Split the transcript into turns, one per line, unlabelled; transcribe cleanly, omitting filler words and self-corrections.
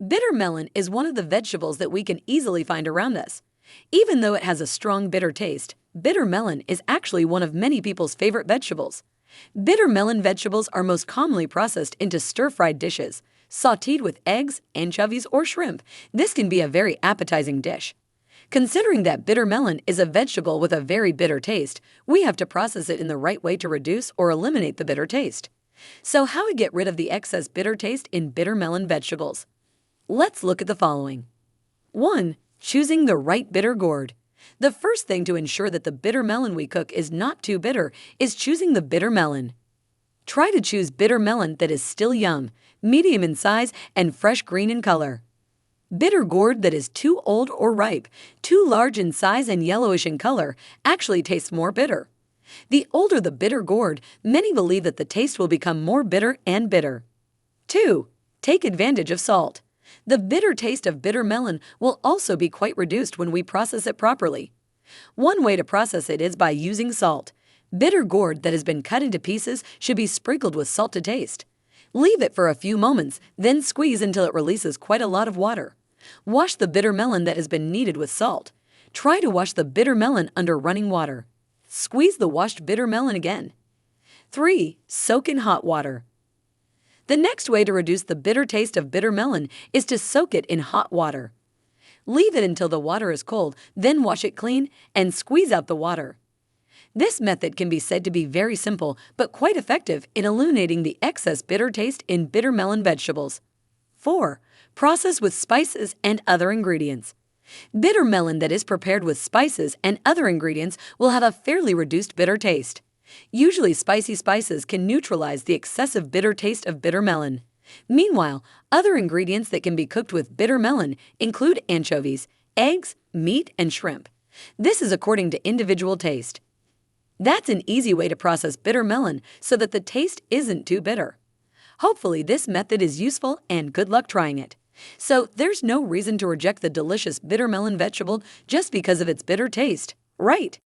Bitter melon is one of the vegetables that we can easily find around us. Even though it has a strong bitter taste, bitter melon is actually one of many people's favorite vegetables. Bitter melon vegetables are most commonly processed into stir-fried dishes, sautéed with eggs, anchovies, or shrimp. This can be a very appetizing dish. Considering that bitter melon is a vegetable with a very bitter taste, we have to process it in the right way to reduce or eliminate the bitter taste. So how to get rid of the excess bitter taste in bitter melon vegetables? Let's look at the following. 1. Choosing the right bitter gourd. The first thing to ensure that the bitter melon we cook is not too bitter is choosing the bitter melon. Try to choose bitter melon that is still young, medium in size, and fresh green in color. Bitter gourd that is too old or ripe, too large in size and yellowish in color, actually tastes more bitter. The older the bitter gourd, many believe that the taste will become more bitter and bitter. 2. Take advantage of salt. The bitter taste of bitter melon will also be quite reduced when we process it properly. One way to process it is by using salt. Bitter gourd that has been cut into pieces should be sprinkled with salt to taste. Leave it for a few moments, then squeeze until it releases quite a lot of water. Wash the bitter melon that has been kneaded with salt. Try to wash the bitter melon under running water. Squeeze the washed bitter melon again. 3. Soak in hot water. The next way to reduce the bitter taste of bitter melon is to soak it in hot water. Leave it until the water is cold, then wash it clean and squeeze out the water. This method can be said to be very simple but quite effective in eliminating the excess bitter taste in bitter melon vegetables. 4. Process with spices and other ingredients. Bitter melon that is prepared with spices and other ingredients will have a fairly reduced bitter taste. Usually spicy spices can neutralize the excessive bitter taste of bitter melon. Meanwhile, other ingredients that can be cooked with bitter melon include anchovies, eggs, meat, and shrimp. This is according to individual taste. That's an easy way to process bitter melon so that the taste isn't too bitter. Hopefully this method is useful and good luck trying it. So there's no reason to reject the delicious bitter melon vegetable just because of its bitter taste, right?